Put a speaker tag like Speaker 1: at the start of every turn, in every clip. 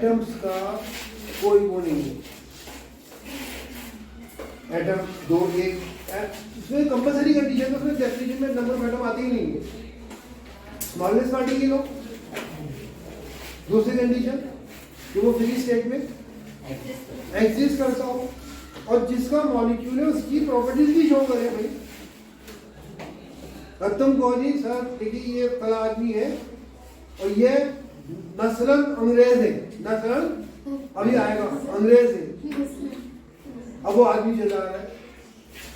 Speaker 1: Atoms का कोई वो नहीं है, एटम दो एक इसमें कंपलसरी कंडीशन, उसमें डेफिनेशन में नंबर ऑफ एटम आती ही नहीं है। स्मॉलेस्ट पार्टिकल हो, दूसरी कंडीशन कि वो फ्री स्टेट में एग्जिस्ट करता हो और जिसका मॉलिक्यूल है उसकी प्रॉपर्टीज भी शो करे भाई। अब तुम कहो जी सर देखिए ये फला आदमी है और ये नस्लन अंग्रेज है, नस्लन अभी आएगा अंग्रेज है, अब वो आदमी चला रहा है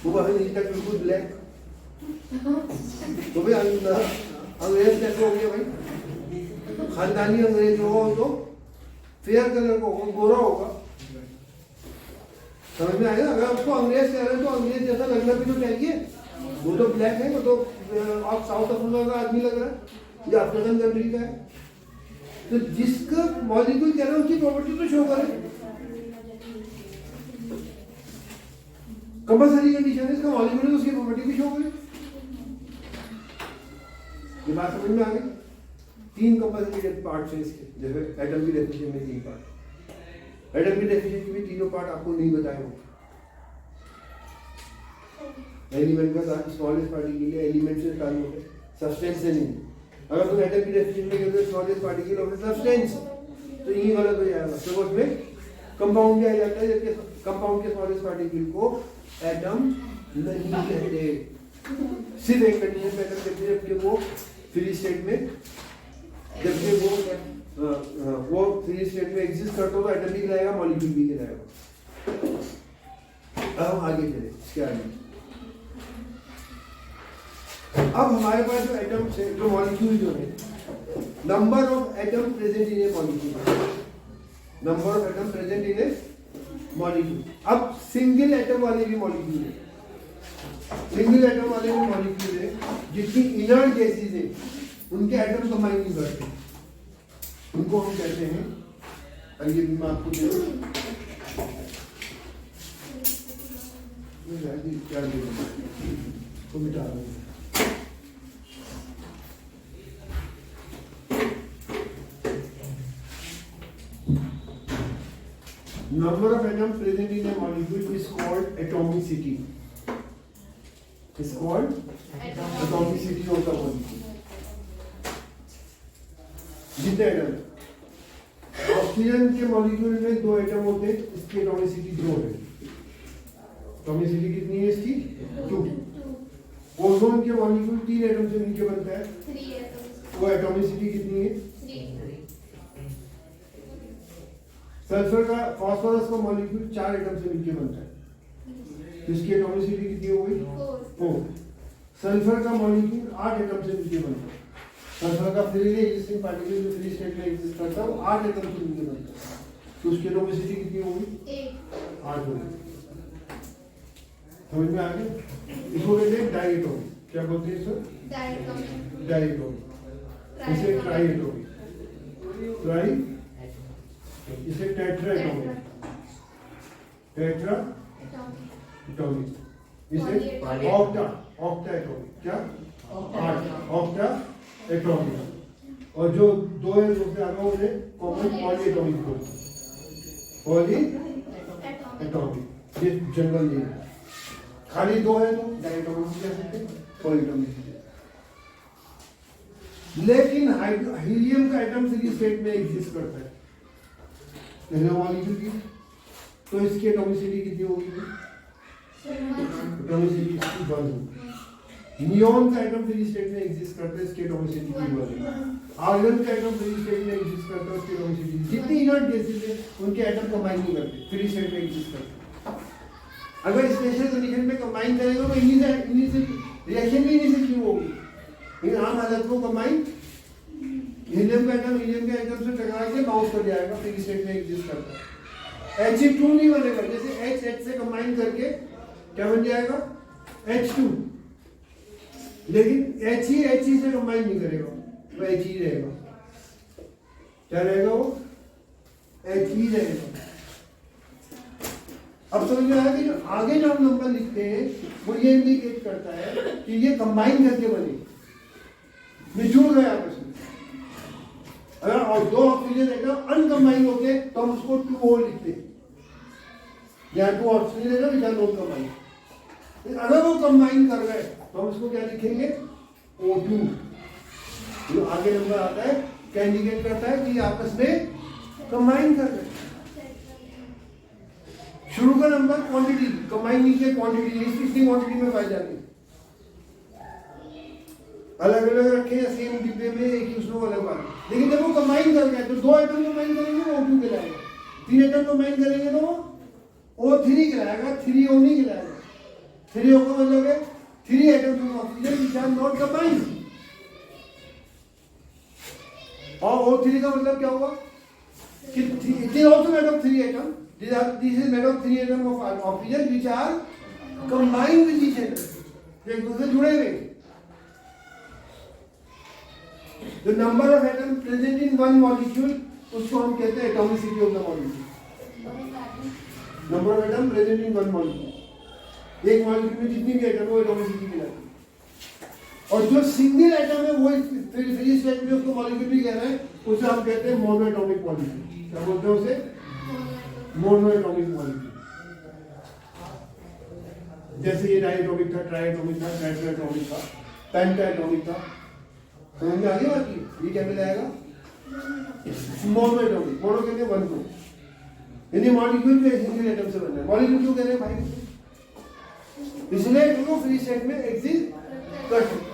Speaker 1: वो नीचे तक बिल्कुल ब्लैक, तो भाई अंग्रेज कैसे हो गया भाई? खानदानी अंग्रेज होगा तो फेयर कलर को होगा, गोरा होगा, समझ में आएगा? अगर आपको अंग्रेज कह रहे हैं तो अंग्रेज जैसा लगना भी तो चाहिए, वो तो ब्लैक है, वो तो आप साउथ अफ्रीका का आदमी लग रहा है या अफ्रीकन कंट्री का है, तो जिसका मॉलिक्यूल कह रहे हैं उसकी प्रॉपर्टी तो शो करें। कंपलसरी कंडीशन है इसका मॉलिक्यूल है उसकी प्रॉपर्टी भी शो करें। ये बात समझ में आ गई? तीन कंपलसरी पार्ट्स हैं इसके, जैसे एटम की डेफिनेशन में तीन पार्ट, एटम की डेफिनेशन में तीनों पार्ट आपको नहीं बताए हो। एलिमेंट का स्मॉलेस्ट पार्टिकल है, एलिमेंट से चालू होता है, सब्सटेंस से नहीं। अगर तुम एटम की डेफिनेशन में कहते हो स्मॉलेस्ट पार्टिकल और सब्सटेंस, तो ये गलत हो जाएगा। तो उसमें कंपाउंड किया जाता है, जबकि कंपाउंड के स्मॉलेस्ट पार्टिकल को एटम नहीं कहते। सिर्फ एक कंडीशन में एटम कहते हैं, जबकि वो फ्री स्टेट में, जबकि वो फ्री स्टेट में एग्जिस्ट करता हो तो एटम भी कहलाएगा, मॉलिक्यूल भी कहलाएगा। अब हम आगे चले, इसके आगे अब हमारे पास जो एटम्स है, जो मॉलिक्यूल जो है, number of atom present in A molecule, number of atom present in A molecule. अब सिंगल एटम वाले भी मॉलिक्यूल है, सिंगल एटम वाले भी मॉलिक्यूल है, जितनी इनर्ट गैसेस है उनके एटम कंबाइन नहीं करते, उनको हम कहते हैं, आइए मैं आपको दे क्या तो मिटा रहा हूँ। Number of atoms present in a molecule is called atomicity. Is called atomicity of the molecule. जितने एटम, ऑक्सीजन के मॉलिक्यूल में 2 एटम होते हैं, इसकी एटॉमिसिटी 2 है। एटॉमिसिटी कितनी है इसकी? 2। ओजोन के मॉलिक्यूल 3 एटम से मिलकर बनता है,
Speaker 2: 3 एटम्स,
Speaker 1: वो एटॉमिसिटी कितनी है?
Speaker 2: 3।
Speaker 1: सल्फर का, फास्फोरस का मॉलिक्यूल 4 एटम से मिलकर बनता है, इसकी एटॉमिसिटी कितनी हो गई? 4। सल्फर का मॉलिक्यूल 8 एटम से मिलकर बनता है, सल्फर का फ्रीली एग्जिस्टिंग पार्टिकल जो फ्री स्टेट में एग्जिस्ट करता है वो 8 एटम से मिलकर बनता है, तो उसकी एटॉमिसिटी कितनी होगी? 8 होगी। समझ में आ गया? इसको कहते हैं डायएटोमिक। क्या बोलते हैं सर? डायएटोमिक। इसे ट्राइएटोमिक, ट्राई, इसे टेट्राएटोमिक, टेट्राएटोमिक, इसे ऑक्टाएटोमिक। क्या? 8 ऑक्टाएटोमिक। और जो 2 है उससे आगे उन्हें कॉमन पॉलीएटोमिक बोलते हैं, पॉलीएटोमिक। ये जनरल नेम है, खाली 2 है तो डायएटोमिक कह सकते हैं, पॉलीएटोमिक। लेकिन हीलियम का एटम फ्री स्टेट में एग्जिस्ट करता है, पहले मॉलिक्यूल की, तो इसकी एटॉमिसिटी कितनी होगी? एटॉमिसिटी 1 होगी। नियॉन का एटम फ्री स्टेट में एग्जिस्ट करता है, इसकी एटॉमिसिटी 2 होगी। आर्गन का एटम फ्री स्टेट में एग्जिस्ट करता है, उसकी एटॉमिसिटी, जितनी इनर्ट गैसेस है उनके एटम कंबाइन नहीं करते, फ्री स्टेट में एग्जिस्ट करते हैं। अगर स्पेशल कंडीशन में कंबाइन करेंगे तो इन्हीं से रिएक्शन भी इन्हीं से शुरू होगी, लेकिन आम हालत में कंबाइन हीलियम का एटम से टकरा के बाउंस कर जाएगा, फ्री स्टेट में एग्जिस्ट करता है। He2 नहीं बनेगा, जैसे H से कंबाइन करके क्या बन जाएगा? H2, लेकिन He से कंबाइन नहीं करेगा, वो H ही रहेगा। क्या रहेगा वो? H ही रहेगा। अब समझ में आया कि जो आगे जो हम नंबर लिखते हैं वो ये इंडिकेट करता है कि ये कंबाइन करके बने, मिलजुल गए आपस में। अगर और 2 ऑक्सीजन एकदम अनकंबाइन होके हम उसको 2O लिखते हैं। यहाँ 2 ऑप्शन लेना विच आर नॉट कंबाइन। अगर वो कंबाइन कर रहे हैं तो हम उसको क्या लिखेंगे, O2। जो आगे नंबर आता है क्या इंडिकेट करता है कि आपस में कंबाइन कर रहे हैं। शुरू का नंबर क्वांटिटी, कंबाइन नीचे क्वांटिटी, कितनी क्वांटिटी में पाई जाती है, अलग अलग रखे या सेम डिब्बे में एक ही उसमें अलग बात। लेकिन जब वो कंबाइन कर गए तो 2 आइटम कंबाइन करेंगे तो O2 कहलाएगा, 3 आइटम कंबाइन करेंगे तो O3 कहलाएगा, 3O नहीं कहलाएगा। 3O का मतलब है 3 items of oxygen which are not combined. और O3 का मतलब क्या होगा कि it is also made of 3 atoms. This is made of 3 atoms of oxygen which are combined with each other. एक दूसरे जुड़े हुए। The number of atoms present in one molecule उसको हम कहते हैं atomicity of the molecule. Number of atoms present in one molecule. एक molecule में जितनी भी atom है वो atomicity कहलाती है। और जो सिंगल एटम है वो फ्री स्टेट में उसको मॉलिक्यूल भी कह रहे हैं, उसे हम कहते हैं मोनोएटॉमिक मॉलिक्यूल। क्या बोलते हैं उसे? Monoatomic molecule. जैसे ये डायटोमिक था, ट्राइएटॉमिक था, टेट्राएटॉमिक था, पेंटाएटॉमिक था। समझ में आ गई बात? ये क्या मिलाएगा? मोनोएटॉमिक। मोनो कहते हैं वन को, यानी मॉलिक्यूल जो सिंगल एटम से बना है। मॉलिक्यूल क्यों कह रहे हैं भाई? इसलिए दोनों फ्री स्टेट में एग्जिस्ट कर सकते हैं।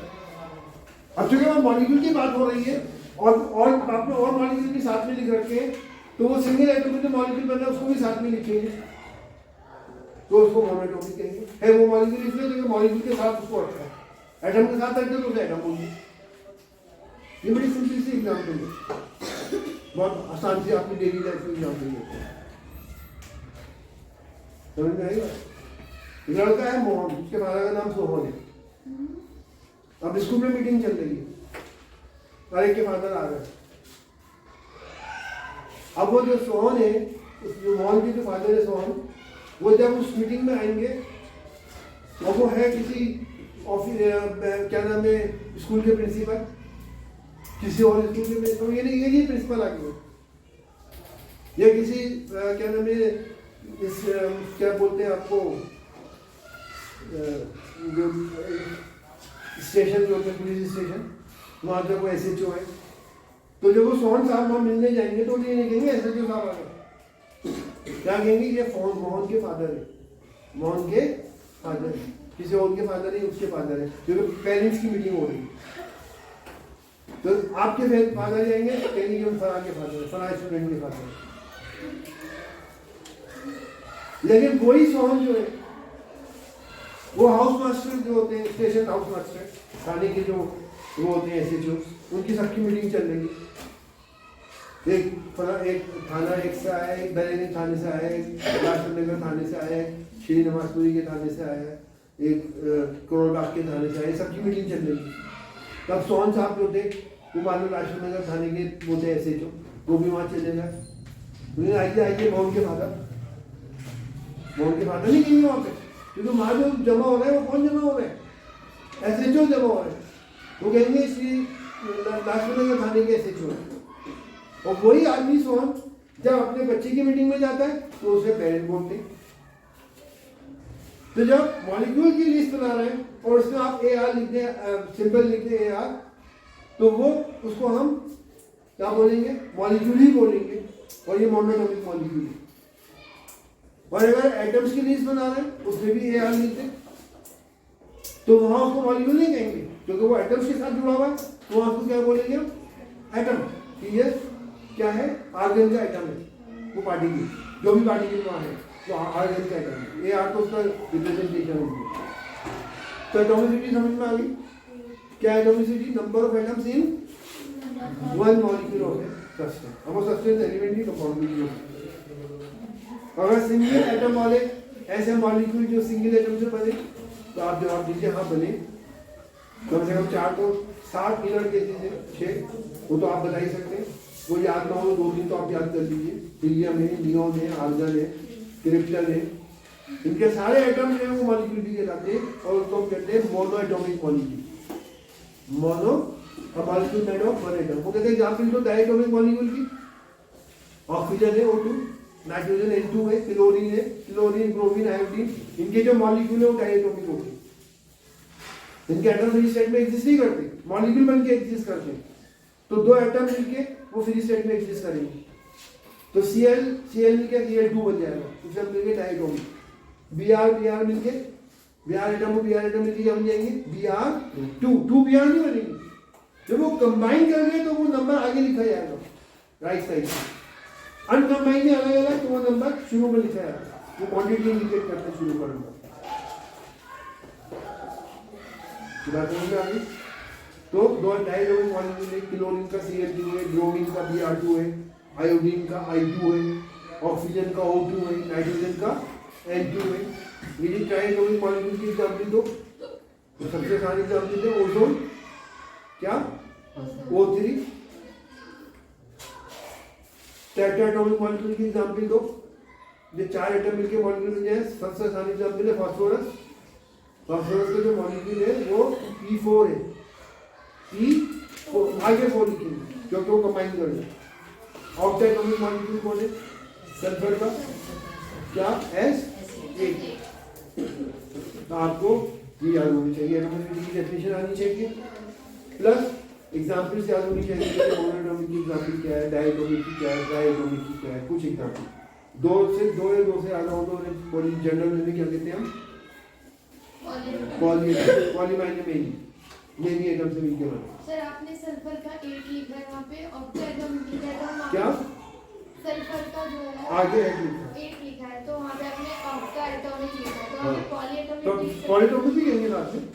Speaker 1: अब चूंकि वहां मॉलिक्यूल की बात हो रही है और आपने और मॉलिक्यूल भी साथ में लिख रखे हैं, तो वो सिंगल एटम में जो मॉलिक्यूल बना है उसको भी साथ में लिखेंगे तो उसको मोनोएटॉमिक कहेंगे। है वो मॉलिक्यूल इसलिए क्योंकि मॉलिक्यूल के साथ उसको रखा है, एटम के साथ रखते तो उसे एटम बोलिए। ये बड़ी सिंपल सी एग्जाम्पल है, बहुत आसान से आपकी डेली लाइफ में एग्जाम्पल है। समझ में आएगा? लड़का है मोहन, उसके फादर का नाम सोहन है। अब स्कूल में मीटिंग चल रही है और एक के फादर आ गए। अब वो जो सोहन है, जो मोहन के जो फादर है सोहन, वो जब उस मीटिंग में आएंगे और वो है किसी ऑफिस क्या नाम है स्कूल के प्रिंसिपल, किसी और स्कूल के प्रिंसिपल, ये प्रिंसिपल आ गए, या किसी क्या नाम है इस क्या बोलते हैं आपको जो स्टेशन जो होते हैं पुलिस स्टेशन, वहाँ पे कोई SHO है। तो जब वो सोहन साहब वहाँ मिलने जाएंगे तो ये नहीं कहेंगे SHO साहब आ गए, क्या कहेंगे ये मोहन के फादर है, मोहन के फादर है, किसी और के फादर है, उसके फादर है, क्योंकि पेरेंट्स की मीटिंग हो रही है। तो आपके फादर जाएंगे कहेंगे फला के फादर है, फला स्टूडेंट के फादर है। लेकिन वही सोहन जो है वो हाउस मास्टर जो होते हैं, स्टेशन हाउस मास्टर, थाने के जो वो होते हैं SHO, उनकी सबकी मीटिंग चल रही है। एक थाना एक से आया, एक बरेली थाने से आया, एक राजनगर थाने से आया, श्री नवाजपुरी के थाने से आया, एक करोड़बाग के थाने से आया, सबकी मीटिंग चल रही है। तब सोहन साहब जो थे वो मानो राजनगर थाने के वो थे SHO, वो भी वहाँ चले गए। उन्हें आइए मोहन के फादर नहीं कहेंगे वहाँ पे, क्योंकि वहाँ जो जमा हो रहे हैं वो कौन जमा हो रहे हैं? SHO जमा हो रहे हैं। वो कहेंगे श्री लाजपतनगर थाने के SHO। और वही आदमी सोहन जब अपने बच्चे की मीटिंग में जाता है तो उसे पेरेंट बोलते हैं। तो जब मॉलिक्यूल की लिस्ट बना रहे हैं और उसमें आप AR लिख दें, सिंबल लिख दें AR, तो वो उसको हम क्या बोलेंगे? मॉलिक्यूल ही बोलेंगे, और ये मोनोएटॉमिक मॉलिक्यूल है। और अगर एटम्स की लिस्ट बना रहे हैं उसमें भी AR लिख दें तो वहां उसको मॉलिक्यूल नहीं कहेंगे, क्योंकि वो एटम्स के साथ जुड़ा हुआ है। तो वहां उसको क्या बोलेंगे? एटम। ये क्या है? आर्गन का एटम है, वो पार्टिकल, जो भी पार्टिकल वहां है वो आर्गन का एटम है। AR तो उसका रिप्रेजेंटेशन है। तो एटॉमिसिटी समझ में आ गई? क्या atomicity? Number of atoms in one molecule of a substance. अब वो सब्सटेंस एलिमेंट ही कंपाउंड भी है। अगर सिंगल एटम वाले ऐसे मॉलिक्यूल जो सिंगल एटम से बने, तो आप जवाब दीजिए हाँ बने। कम से कम 4 तो 7 मिनट के दीजिए, 6 वो तो आप बता ही सकते हैं। वो याद ना हो 2-3 तो आप याद कर लीजिए। हीलियम है, नियोन है, आर्गन है, क्रिप्टन है, इनके सारे एटम जो है वो मॉलिक्यूल भी कहलाते हैं और उसको कहते हैं monoatomic molecule. Mono molecule made of one atom. वो कहते हैं एग्जाम्पल तो डायटोमिक मॉलिक्यूल की। ऑक्सीजन है O2, नाइट्रोजन N2 है, क्लोरीन, ब्रोमीन, आयोडीन, इनके जो मॉलिक्यूल है वो डायटोमिक होते हैं। इनके एटम फ्री स्टेट में एग्जिस्ट नहीं करते, मॉलिक्यूल बन के एग्जिस्ट करते हैं। तो दो एटम मिलके वो फ्री स्टेट में एग्जिस्ट करेंगे। तो Cl मिलके Cl2 बन जाएगा, तो सब मिलके डायटोमिक। Br मिलके Br एटम मिलके क्या बन जाएंगे? Br2 Br नहीं बनेंगे। जब वो कंबाइन करेंगे तो वो नंबर आगे लिखा जाएगा राइट साइड से। अनकंबाइन में अलग अलग तो वो नंबर शुरू में लिखा जाएगा, वो क्वांटिटी इंडिकेट करते हैं शुरू का नंबर। बात समझ में आ गई? तो दो डायटोमिक मॉलिक्यूल है, क्लोरीन का Cl2 है, ब्रोमीन का Br2 है, आयोडीन का I2 है, ऑक्सीजन का O2 है, नाइट्रोजन का N2 है। ये डायटोमिक मॉलिक्यूल की एग्जांपल दो, तो सबसे आसान एग्जांपल है ओजोन, क्या O3। टेट्राटॉमिक मॉलिक्यूल की एग्जांपल दो, ये 4 एटम मिलके मॉलिक्यूल बन जाए। सबसे आसान एग्जांपल है फास्फोरस। फास्फोरस का जो मॉलिक्यूल है वो P4 है, P4 आगे 4 लिखेंगे क्योंकि वो कंबाइन कर रहे हैं। ऑक्टेटॉमिक मॉलिक्यूल कौन है? सल्फर का, क्या S8। तो आपको ये याद होनी चाहिए, एटॉमिक की डेफिनेशन आनी चाहिए, प्लस एग्जांपल्स याद होनी चाहिए। मोनोएटॉमिक की एग्जांपल क्या है, डायटोमिक की क्या है, ट्राइएटॉमिक की क्या है, कुछ एग्जांपल। दो से ज्यादा हो तो जनरल में क्या कहते हैं हम? पॉलीमाइनियम मेनी एटम से मिलकर बना।
Speaker 2: सर आपने सल्फर का 8 लिखा है वहाँ पे, ऑक्टेटॉमिक लिखा है तो
Speaker 1: क्या
Speaker 2: सल्फर का जो है
Speaker 1: आगे
Speaker 2: 8 लिखा है तो वहाँ पे आपने ऑक्टाएटॉमिक लिखा है तो वहाँ पे पॉलीएटॉमिक
Speaker 1: तो पॉलीटॉमिक भी कहेंगे लास्ट में।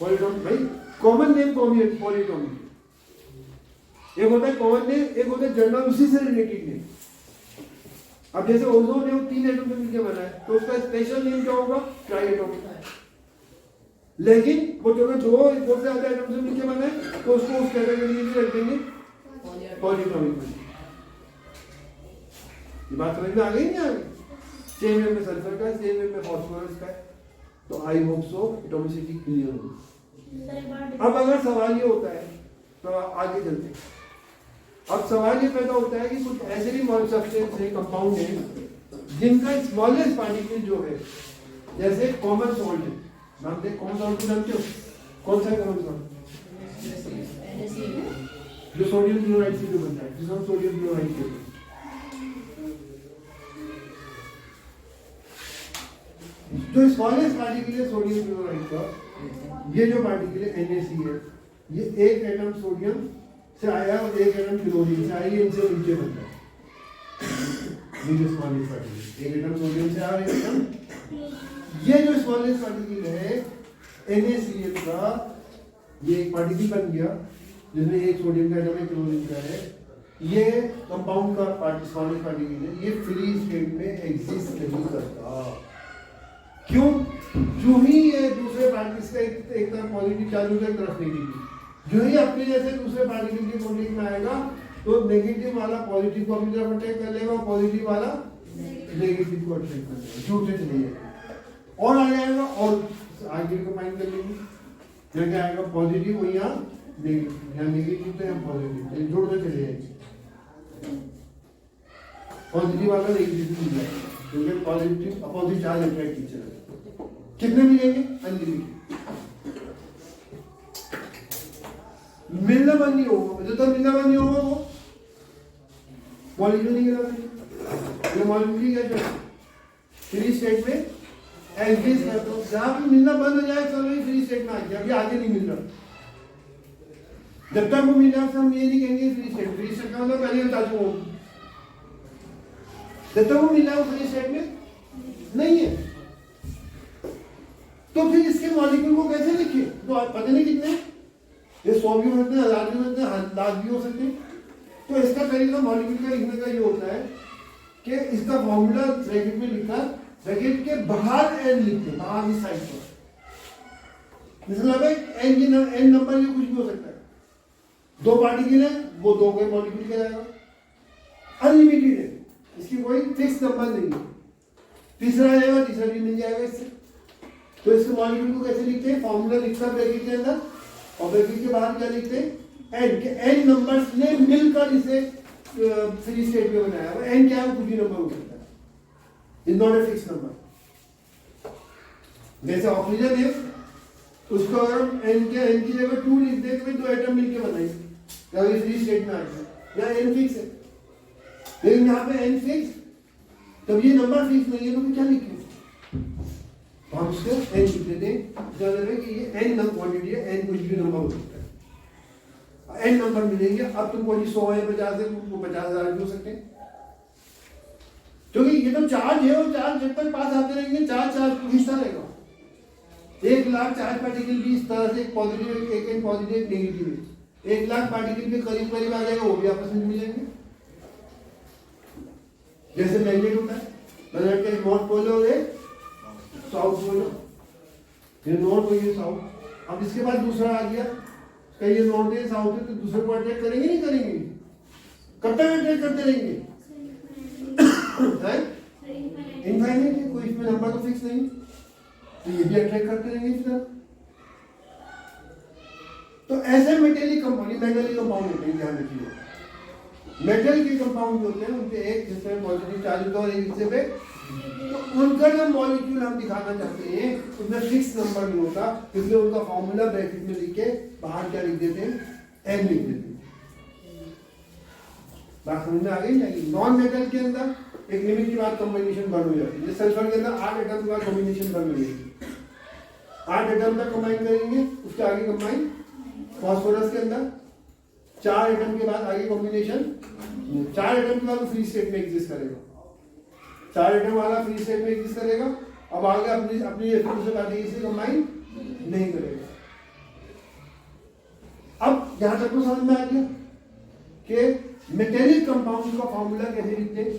Speaker 1: पॉलीटॉमिक भाई कॉमन नेम पॉलीटॉमिक। एक होता है कॉमन नेम, एक होता है जनरल उसी से रिलेटेड नेम। अब जैसे ओजोन है वो 3 एटम से मिलकर बना है तो उसका स्पेशल नेम क्या होगा? ट्राइएटॉमिक। लेकिन वो जो दो से ज्यादा एटम से मिलकर बना है तो उसको उस कैटेगरी में रख देंगे पॉलीटॉमिक। ये बात समझ में आ गई? नहीं आ गई? सेम वे में सल्फर का, सेम वे में फास्फोरस का है। तो I hope so atomicity clear होगी। अब अगर सवाल ये होता है तो आगे चलते हैं। अब सवाल ये पैदा होता है कि कुछ ऐसे भी सब्सटेंस है, कंपाउंड है जिनका स्मॉलेस्ट पार्टिकल जो है, जैसे कॉमन सॉल्ट है, नाम दे कॉमन सॉल्ट जानते हो? कौन सा है कॉमन सॉल्ट? जो सोडियम क्लोराइड से जो बनता है, जिसे हम सोडियम क्लोराइड कहते हैं। जो स्मॉलेस्ट पार्टिकल है सोडियम क्लोराइड का, ये जो पार्टिकल है NaCl, ये एक एटम सोडियम से आया और एक एटम क्लोरीन से आया, इनसे मिलके बनता है। ये जो स्मॉलेस्ट पार्टिकल, एक एटम सोडियम से आ रहा है, ये जो स्मॉलेस्ट पार्टिकल है NaCl का, ये एक पार्टिकल बन गया जिसमें एक सोडियम का एटम है, क्लोरीन का है। ये कंपाउंड का स्मॉलेस्ट पार्टिकल है, ये फ्री स्टेट में एग्जिस्ट नहीं करता। क्यों? जो ही ये दूसरे पार्टिकल्स का एक तरफ पॉजिटिव चार्ज होता है, एक तरफ नेगेटिव। जो ही अपने जैसे दूसरे पार्टिकल के कॉन्टेक्ट में आएगा तो नेगेटिव वाला पॉजिटिव को अपनी तरफ अटैक कर लेगा, पॉजिटिव वाला नेगेटिव को अटैक कर लेगा, छूटने चले जाएगा और आ जाएगा और आगे कंबाइन कर लेंगे। फिर क्या आएगा? पॉजिटिव हो या नेगेटिव, या नेगेटिव तो या पॉजिटिव, जोड़ते चले जाएंगे। पॉजिटिव वाला नेगेटिव मिल जाएगा क्योंकि positive opposite charge attract teacher है। कितने मिलेंगे? अनलिमिटेड। मिलना बंद नहीं होगा, जो तो मिलना बंद नहीं होगा वो मॉलिक्यूल नहीं गिरा। ये मॉलिक्यूल क्या है? फ्री स्टेट में एग्जिस्ट करता है। जहां भी मिलना बंद हो जाए तो फ्री स्टेट में आ गया, अभी आगे नहीं मिल रहा। जब तक वो मिला हम ये नहीं कहेंगे फ्री स्टेट। फ्री स्टेट का मतलब पहले बता चुका हूं, जब तक वो मिला वो फ्री स्टेट में नहीं है। तो फिर इसके मॉलिक्यूल को कैसे लिखे? तो पता नहीं कितने, ये 100 भी हो सकते हैं, 1000 भी हो सकते हैं, लाख भी हो सकते हैं। तो इसका तरीका मॉलिक्यूल का लिखने का ये होता है कि इसका फॉर्मूला ब्रैकेट में लिखा, ब्रैकेट के बाहर एन लिखते हैं, बाहर इस साइड पर। मतलब एन नंबर ये कुछ भी हो सकता है। दो पार्टिकल है, वो दो कोई मॉलिक्यूल क्या जाएगा, अनलिमिटेड है, इसकी कोई फिक्स नंबर नहीं है। तीसरा आएगा, तीसरा भी मिल जाएगा इससे। तो इसके मॉलिक्यूल को कैसे लिखते हैं? फॉर्मूला लिखता है ब्रैकेट के अंदर और ब्रैकेट के बाहर क्या लिखते हैं? एन के एन नंबर्स ने मिलकर इसे फ्री स्टेट में बनाया हुआ, एन क्या है, कुछ भी नंबर हो सकता है, is not a fix number. जैसे ऑक्सीजन है, उसको अगर हम एन की जगह 2 लिख दे तो 2 एटम मिलके बनाएंगे, कभी फ्री स्टेट में आ जाए, यहाँ एन फिक्स है, लेकिन यहाँ पे एन फिक्स, तब ये नंबर फिक्स नहीं है तो फिर क्या लिखें, तो हम इसको एन लिख देते हैं, कि ये एन क्वांटिटी है, एन कुछ भी नंबर हो सकता है, एन नंबर मिलेंगे। अब तुमको 100 है, 50 है, तुमको 50,000 भी हो सकते हैं, क्योंकि ये तो चार्ज है, और चार्ज जब तक पास आते रहेंगे चार्ज खींचता रहेगा। 1,00,000 चार्ज पार्टिकल भी इस तरह से, एक पॉजिटिव, एक एन पॉजिटिव, एक नेगेटिव है, 1,00,000 पार्टिकल के करीब करीब आ जाएगा, वो भी आपस में जुड़ जाएंगे। जैसे मैग्नेट होता है, मैग्नेट का नॉर्थ पोल और एक साउथ पोल, ये नॉर्थ और ये साउथ। अब इसके बाद दूसरा आ गया, कहीं ये नॉर्थ है, साउथ है, तो दूसरे को अट्रैक्ट करेंगे नहीं करेंगे, कब तक अट्रैक्ट करते रहेंगे, इनफाइनाइट है, कोई इसमें नंबर तो फिक्स नहीं, तो ये भी अट्रैक्ट करते रहेंगे इस तरह। तो ऐसे मेटेलिक कंपाउंड, मेटलिक कंपाउंड होते हैं, ध्यान रखिए, मेटल के कंपाउंड होते हैं, उनके एक जिसमें पॉजिटिव चार्ज होता है और एक हिस्से पे, तो उनका जो मॉलिक्यूल हम दिखाना चाहते हैं उसमें फिक्स नंबर नहीं होता, इसलिए उनका फॉर्मूला ब्रैकेट में लिख के बाहर क्या लिख देते हैं, एन लिख देते हैं। बात समझ में आ गई नहीं? नॉन मेटल के अंदर एक लिमिट के बाद कॉम्बिनेशन बन हो जाती है, सल्फर के अंदर 8 एटम के बाद कॉम्बिनेशन बन हो जाएगी, 8 एटम तक कंबाइन करेंगे, उसके आगे कंबाइन, फास्फोरस के अंदर 4 एटम के बाद आगे कॉम्बिनेशन, 4 एटम के बाद फ्री स्टेट में एग्जिस्ट करेगा, 4 एटम वाला फ्री स्टेट में एग्जिस्ट करेगा, अब आगे अपनी दूसरे पार्टिकल से कंबाइन नहीं करेगा। अब यहां तक तो समझ में आ गया कि मेटेलिक कंपाउंड का फॉर्मूला कैसे लिखते हैं,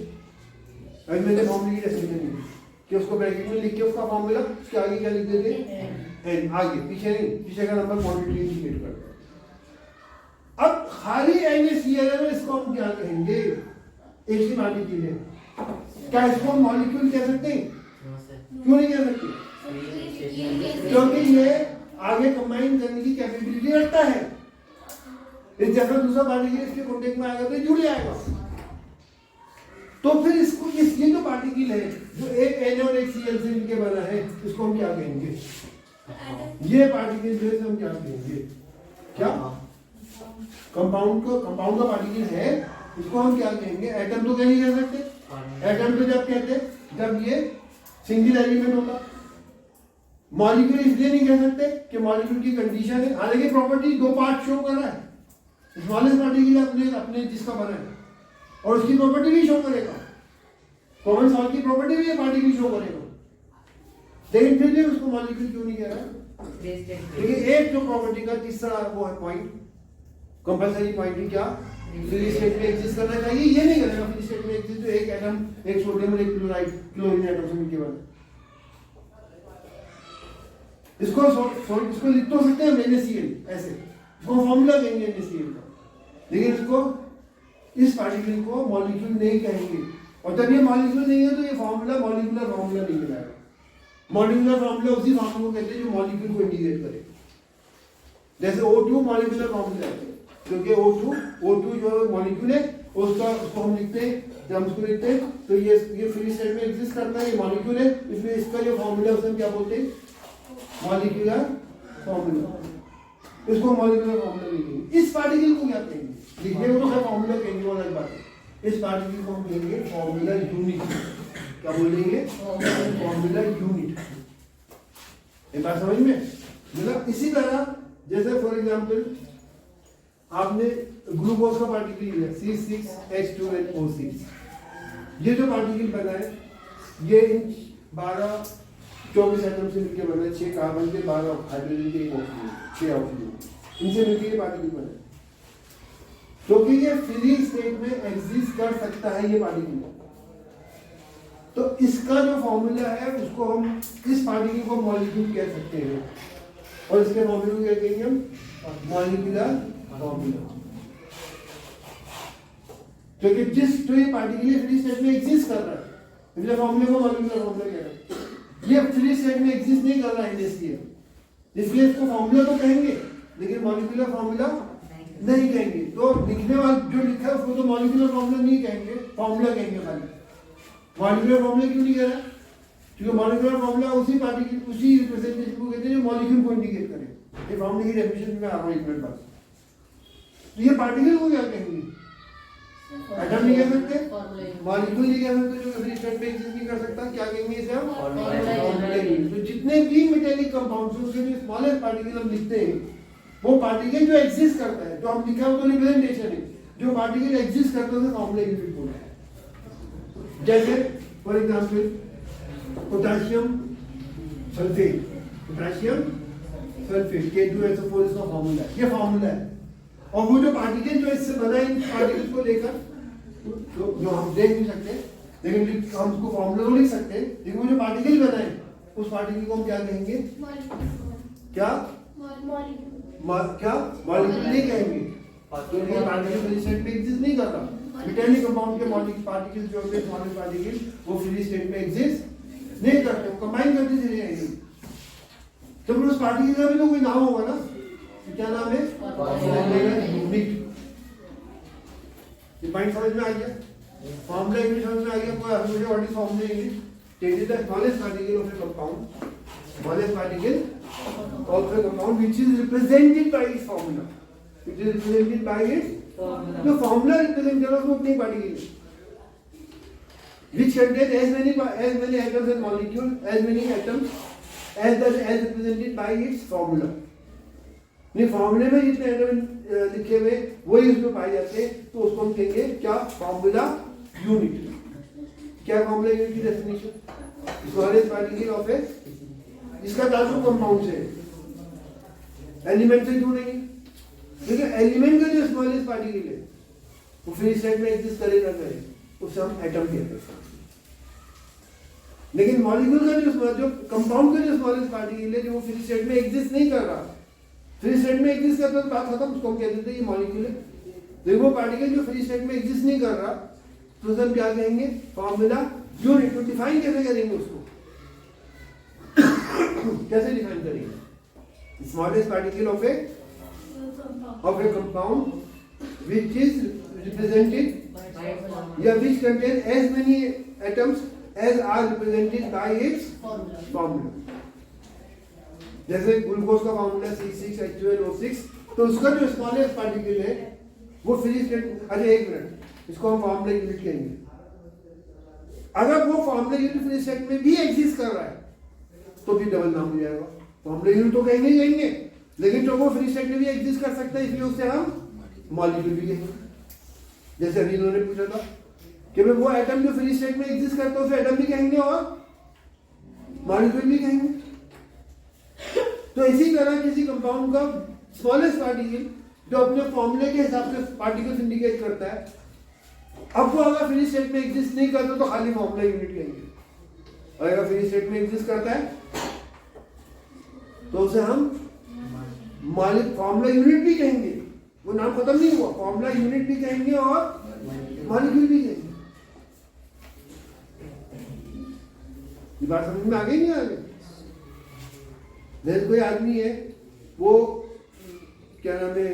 Speaker 1: अभी मैंने फॉर्मूले की रेसिपी नहीं कि उसको ब्रैकेट में लिख के उसका फॉर्मूला, उसके आगे क्या लिख देते हैं, एन, आगे पीछे नहीं, पीछे का नंबर क्वांटिटी इंडिकेट करता है। अब खाली NaCl है, इसको हम क्या कहेंगे, एक ही पार्टिकल है, क्या इसको मॉलिक्यूल कह सकते हैं, क्यों नहीं कह सकते, क्योंकि ये आगे कंबाइन करने की कैपेबिलिटी रखता है, जैसा दूसरा पार्टिकल इसके कांटेक्ट में आएगा तो जुड़ जाएगा। तो फिर इसको ये जो पार्टिकल है जो एक Na और एक Cl से मिलके बना है, इसको हम क्या कहेंगे, ये पार्टिकल जो है हम क्या कहेंगे, क्या कंपाउंड का पार्टिकल है, इसको हम क्या कहेंगे, एटम तो नहीं कह सकते, एटम तो जब कहते हैं जब ये सिंगल एलिमेंट होगा, मॉलिक्यूल इसलिए नहीं कह सकते कि मॉलिक्यूल की कंडीशन है, हालांकि प्रॉपर्टी 2 पार्ट शो कर रहा है, स्मॉलेस्ट पार्टिकल अपने जिसका बना है और उसकी प्रॉपर्टी भी शो करेगा, कॉमन सॉल्ट की प्रॉपर्टी भी ये पार्टिकल शो करेगा, लेकिन फिर भी उसको मॉलिक्यूल क्यों नहीं कह रहा है, क्योंकि एक जो प्रॉपर्टी का तीसरा वो है पॉइंट, कंपल्सरी पॉइंट ही क्या, फ्री स्टेट में एग्जिस्ट करना चाहिए, ये नहीं करेगा फ्री स्टेट में एग्जिस्ट, तो एक एटम, एक सोडियम और एक क्लोराइड क्लोरीन एटम से मिलके बना, इसको लिख तो सकते हैं NaCl ऐसे, इसको फॉर्मूला देंगे NaCl का, लेकिन इसको इस पार्टिकल को मॉलिक्यूल नहीं कहेंगे, और जब ये मॉलिक्यूल नहीं है तो ये फॉर्मूला मॉलिक्यूलर फॉर्मूला नहीं मिलेगा। मॉलिक्यूलर फॉर्मूला उसी फॉर्मूला को कहते हैं जो मॉलिक्यूल को इंडिकेट करे, जैसे O2 मॉलिक्यूलर फॉर्मूला है, क्योंकि O2 जो मॉलिक्यूल है उसको हम लिखते हैं, जब हम उसको लिखते हैं तो ये फ्री स्टेट में एग्जिस्ट करता है, ये मॉलिक्यूल है, इसलिए इसका जो फॉर्मूला उसे हम क्या बोलते हैं, मॉलिक्यूलर फॉर्मूला, इसको मॉलिक्यूलर फॉर्मूला लिखेंगे। इस पार्टिकल को क्या कहेंगे, लिखने को तो सब फॉर्मूला कहेंगे, वो अलग बात है, इस पार्टिकल को हम कहेंगे फॉर्मूला यूनिट, क्या बोलेंगे, फॉर्मूला यूनिट, एक बात समझ में, मतलब इसी तरह जैसे फॉर एग्जांपल आपने ग्लूकोज का पार्टिकल लिया C6H12O6, ये जो पार्टिकल बना है ये इन 12-24 एटम से मिलकर बना है, 6 कार्बन के 12 हाइड्रोजन के 1 ऑक्सीजन, 6 ऑक्सीजन, इनसे मिलकर ये पार्टिकल बना है, क्योंकि ये फ्री स्टेट में एग्जिस्ट कर सकता है ये पार्टिकल, तो इसका जो फॉर्मूला है उसको हम इस पार्टिकल को मॉलिक्यूल कह सकते हैं, और इसके फॉर्मूले को क्या कहेंगे हम, मॉलिक्यूलर फॉर्मूला, क्योंकि जिस जो ये पार्टिकल फ्री स्टेट में एग्जिस्ट कर रहा है, इसलिए फॉर्मूले को मॉलिक्यूलर फॉर्मूला कह रहे हैं, ये फ्री स्टेट में एग्जिस्ट नहीं कर रहा है NaCl, इसलिए इसको फॉर्मूला तो कहेंगे लेकिन मॉलिक्यूलर फॉर्मूला नहीं कहेंगे, तो लिखने वाला जो लिखा है उसको तो मॉलिक्यूलर फॉर्मूला नहीं कहेंगे, फॉर्मूला कहेंगे खाली। मॉलिक्यूलर फॉर्मूला क्यों नहीं कह रहा? क्योंकि मॉलिक्यूलर फॉर्मूला उसी पार्टिकल, उसी रिप्रेजेंटेशन को कहते हैं जो मॉलिक्यूल को इंडिकेट करे। ये फॉर्मूले की डेफिनेशन में आ रहा हूं एक मिनट बाद। तो ये पार्टिकल को क्या कहेंगे? एटम नहीं कह सकते, मॉलिक्यूल नहीं कह सकते, जो फ्री स्टेट में एग्जिस्ट नहीं कर सकता, क्या कहेंगे इसे हम? तो जितने भी मेटेलिक कंपाउंड्स हैं उसके जो स्मॉलेस्ट पार्टिकल हम लिखते हैं, वो पार्टिकल जो एग्जिस्ट करता है, जो हम लिखा है वो तो रिप्रेजेंटेशन है, जो पार्टिकल एग्जिस्ट करता है उसे फॉर्मूला यूनिट बोलते हैं। जैसे for example potassium sulphate, potassium sulphate K2SO4 इसका फॉर्मूला है, ये फॉर्मूला है। और वो जो पार्टिकल जो इससे बना है, इन पार्टिकल्स को लेकर जो हम देख नहीं सकते, लेकिन हम उसको फॉर्मूला तो लिख सकते हैं, लेकिन वो जो पार्टिकल बना है उस पार्टिकल को हम क्या कहेंगे? क्या क्या मॉलिक्यूल नहीं कहेंगे, क्योंकि ये पार्टिकल फ्री स्टेट में एग्जिस्ट नहीं कर रहा। मेटेलिक कंपाउंड के मॉलिक्यूल पार्टिकल्स जो होते हैं, स्मॉलेस्ट पार्टिकल, वो फ्री स्टेट में एग्जिस्ट नहीं करते, वो कंबाइन करके चले जाएंगे। तो फिर उस पार्टिकल का भी तो कोई नाम होगा ना, क्या नाम है? यूनिट। ये पॉइंट समझ में आ गया? फॉर्मूला यूनिट समझ में आ गया? कोई मुझे what is formula unit? Take it the smallest particle of a compound, smallest particle of a compound which is represented by its formula, which is represented by its formula. जो formula represent करो वो अपनी particle which contain as many atoms and molecules, as many atoms as represented by its formula. नहीं फॉर्मूले में जितने atom लिखे हुए वही उसमें पाए जाते हैं, तो उसको हम कहेंगे क्या? Formula unit. क्या फॉर्मूला यूनिट की डेफिनेशन? स्मॉलेस्ट पार्टिकल ऑफ ए, इसका ताल्लुक कंपाउंड से, एलिमेंट से क्यों नहीं? क्योंकि एलिमेंट का जो स्मॉलेस्ट पार्टिकल है वो फ्री स्टेट में एग्जिस्ट करे ना करे, उसे हम एटम कहते हैं। लेकिन मॉलिक्यूल का जो कंपाउंड का जो स्मॉलेस्ट पार्टिकल है, जो वो फ्री स्टेट में एग्जिस्ट नहीं कर रहा, फ्री स्टेट में एग्जिस्ट करता है तो बात खत्म, उसको हम कह देते हैं ये मॉलिक्यूल है। लेकिन वो पार्टिकल जो फ्री स्टेट में एग्जिस्ट नहीं कर रहा, तो उसे हम क्या कहेंगे? Formula unit. तो डिफाइन कैसे करेंगे उसको? कैसे डिफाइन करेंगे? Smallest particle of a compound which is represented या which contain as many atoms as are represented by its formula. जैसे ग्लूकोज का फॉर्मूला C6H12O6, तो उसका जो स्मॉलेस्ट पार्टिकल है वो फ्री स्टेट। अच्छा एक मिनट, इसको हम फॉर्मूला यूनिट कहेंगे। अगर वो फॉर्मूला यूनिट फ्री स्टेट में भी एग्जिस्ट कर रहा है तो भी डबल नाम हो जाएगा। फॉर्मूला यूनिट तो कहेंगे ही कहेंगे, लेकिन जो वो फ्री स्टेट में भी एग्जिस्ट कर सकता है, इसलिए उससे हम मॉलिक्यूल भी कहेंगे। जैसे अभी इन्होंने पूछा था कि भाई वो एटम जो फ्री स्टेट में एग्जिस्ट करता है उसे एटम भी कहेंगे और मॉलिक्यूल भी कहेंगे। तो इसी तरह किसी कंपाउंड का स्मॉलेस्ट पार्टिकल जो अपने फॉर्मूले के हिसाब से पार्टिकल्स इंडिकेट करता है, अब वो अगर फ्री स्टेट में एग्जिस्ट नहीं करता तो खाली फॉर्मूला यूनिट कहेंगे। अगर फ्री स्टेट में एग्जिस्ट करता है तो उसे हम फॉर्मूला यूनिट भी कहेंगे, वो नाम खत्म नहीं हुआ, फॉर्मूला यूनिट भी कहेंगे और मॉलिक्यूल भी कहेंगे। ये बात समझ में आ गई नहीं आ गई? जैसे कोई आदमी है, वो क्या नाम है,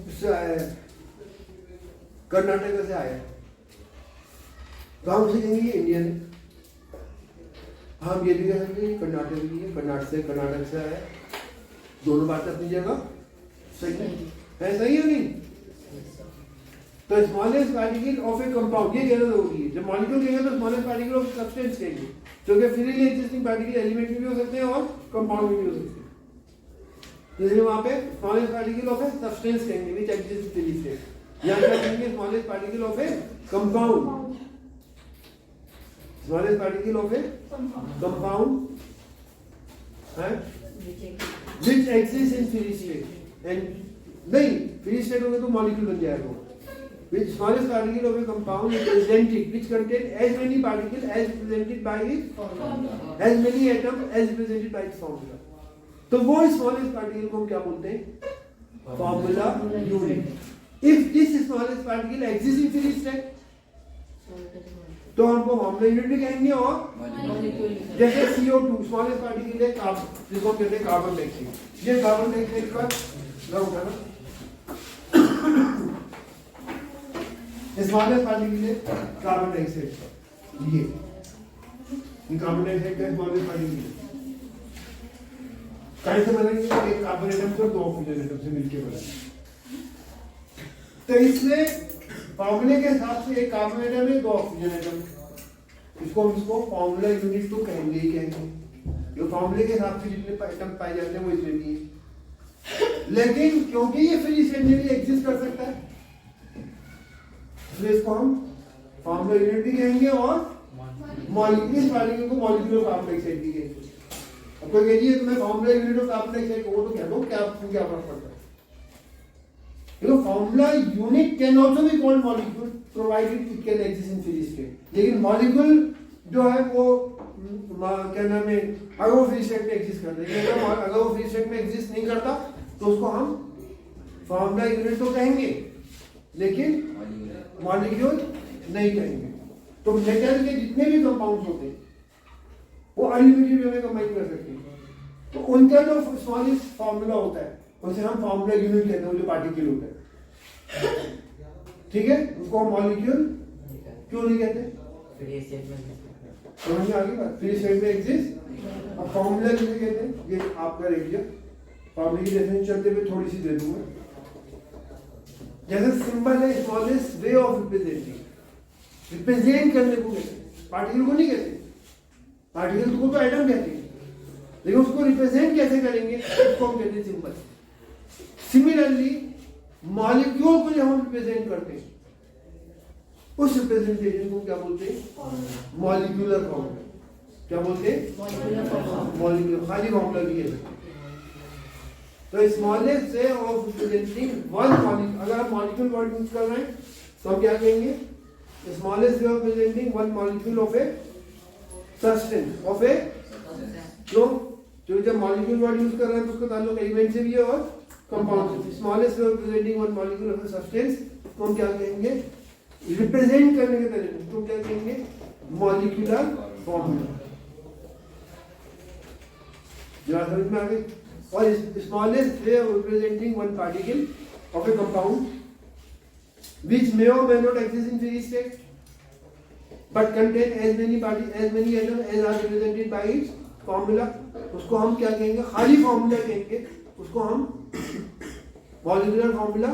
Speaker 1: उससे आया है, कर्नाटक से आया, तो हम उसे कहेंगे इंडियन है। हम ये भी कह सकते हैं कर्नाटक भी है, कर्नाटक से आया, दोनों बातें अपनी जगह सही है, सही है नहीं? तो smallest particle of a compound ये कहना जरूरी है। जब मॉलिक्यूल कहेंगे तो स्मॉलेस्ट पार्टिकल ऑफ सब्सटेंस कहेंगे, जो कि फ्रीली एग्जिस्टिंग पार्टिकल एलिमेंट में भी हो सकते हैं और कंपाउंड में भी हो सकते हैं। जैसे वहां पे smallest particle of a substance कहेंगे व्हिच एग्जिस्ट फ्रीली स्टेट, यहां क्या कहेंगे? Smallest particle of a compound, smallest particle of a compound है which exists in free state and नहीं फ्री स्टेट होगा तो मॉलिक्यूल बन जाएगा। which smallest particle of a compound is represented which contain as many particles as represented by its as many atoms as represented by its formula। तो वो smallest particle को हम क्या बोलते हैं? Formula unit. if this smallest particle exists in free state तो हमको formula unit भी कहेंगे और जैसे CO2 स्मॉलेस्ट पार्टिकल है कार्बन, जिसको कहते हैं कार्बन डाइऑक्साइड। ये कार्बन डाइऑक्साइड का स्मॉलेस्ट पार्टिकल है कार्बन डाइऑक्साइड, ये कार्बन डाइऑक्साइड का स्मॉलेस्ट पार्टिकल है। कैसे बनेंगे? एक कार्बन एटम को दो ऑक्सीजन एटम से मिलकर बना। तो इसमें फॉर्मूले के हिसाब से एक कार्बन एटम है, दो ऑक्सीजन एटम, इसको फॉर्मूला यूनिट तो कहेंगे ही कहेंगे। जो फॉर्मूले के हिसाब से जितने एटम पाए जाते हैं वो इसमें भी है, लेकिन क्योंकि ये फ्री स्टेट में भी एग्जिस्ट कर सकता है, इसलिए इसको हम फॉर्मूला यूनिट भी कहेंगे और मॉलिक्यूल, इस मॉलिक्यूल को मॉलिक्यूल ऑफ कार्बन डाइऑक्साइड भी कहेंगे। अब कोई कहिए तो मैं formula unit of carbon dioxide को तो कह दो, क्या फर्क पड़ता है? देखो formula unit can also be called molecule provided it can exist in free state. लेकिन मॉलिक्यूल जो है वो क्या नाम है, अगर वो फ्री स्टेट में एग्जिस्ट करता है, अगर वो फ्री स्टेट में एग्जिस्ट नहीं करता तो उसको हम फॉर्मूला यूनिट तो कहेंगे लेकिन मॉलिक्यूल नहीं कहेंगे। तो मेटल के जितने भी कंपाउंड्स होते हैं वो अनलिमिटेड वे में कंबाइन कर सकते हैं, तो उनका जो स्मॉलेस्ट फॉर्मूला होता है उसे हम फॉर्मूला यूनिट कहते हैं, जो पार्टिकल होता है, ठीक है, उसको हम मॉलिक्यूल क्यों नहीं कहते?
Speaker 3: फ्री स्टेट में
Speaker 1: समझ में आ गई बात? फ्री स्टेट में एग्जिस्ट। अब फॉर्मूला किसे कहते हैं? ये आपका रह गया। फॉर्मूले की डेफिनेशन चलते हुए थोड़ी सी दे दूंगा। जैसे सिंबल है smallest way of representing, represent करने को कहते हैं, पार्टिकल को नहीं कहते। पार्टिकल को तो एटम कहते हैं, लेकिन उसको रिप्रेजेंट कैसे करेंगे उसको हम कहते हैं सिंबल। सिमिलरली मॉलिक्यूल को जब हम रिप्रेजेंट करते हैं उस रिप्रेजेंटेशन को क्या बोलते हैं? Molecular formula. क्या बोलते हैं? मॉलिक्यूलर, खाली फॉर्मूला भी है। तो smallest way of representing one molecule, अगर आप मॉलिक्यूल वर्ड यूज कर रहे हैं तो हम क्या कहेंगे? Smallest way of representing one molecule of a substance, of a, क्यों? जो जब मॉलिक्यूल वर्ड यूज कर रहे हैं तो उसका ताल्लुक एलिमेंट से भी है और कंपाउंड से। Smallest way of representing one molecule of a substance तो हम क्या कहेंगे? रिप्रेजेंट करने के तरीके तो क्या कहेंगे? Molecular formula. जरा समझ में आ गई? और smallest way of representing one particle of a compound which may or may not exist in free state but contain as many atoms as are represented by its formula, उसको हम क्या कहेंगे? खाली फॉर्मूला कहेंगे, उसको हम molecular formula.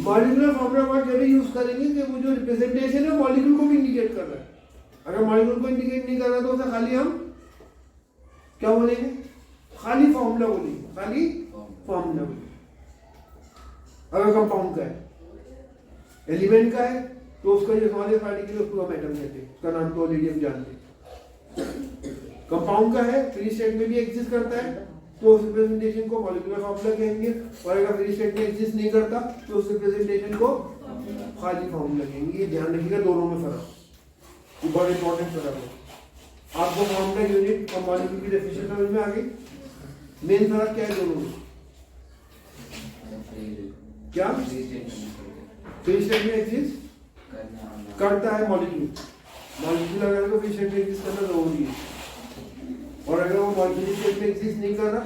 Speaker 1: Molecular formula word जब use करेंगे कि वो जो रिप्रेजेंटेशन है मॉलिक्यूल को भी इंडिकेट कर रहा है। अगर मॉलिक्यूल को इंडिकेट नहीं कर रहा तो उसे खाली हम क्या बोलेंगे? खाली फॉर्मूला बोलेंगे, खाली फॉर्मूला बोलेंगे। अगर कंपाउंड का है, एलिमेंट का है तो उसका जो स्मॉलेस्ट पार्टिकल है उसको हम एटम कहते हैं, उसका नाम तो ऑलरेडी हम जानते हैं। कंपाउंड का है, फ्री स्टेट में भी एग्जिस्ट करता है तो उस रिप्रेजेंटेशन को मॉलिक्यूलर फॉर्मूला कहेंगे, और अगर फ्री स्टेट में एग्जिस्ट नहीं करता तो उस रिप्रेजेंटेशन को खाली फॉर्मूला कहेंगे। ये ध्यान रखिएगा, दोनों में फर्क, बहुत इंपॉर्टेंट फर्क है। आपको फॉर्मूला यूनिट और मॉलिक्यूल की डेफिनेशन समझ में आ गई? मेन फर्क क्या है दोनों में? क्या फ्री स्टेट में एग्जिस्ट करता है मॉलिक्यूल, मॉलिक्यूल अगर तो फ्री स्टेट में एग्जिस्ट करना जरूरी है, और अगर वो मॉलिक्यूल स्टेट में एग्जिस्ट नहीं कर रहा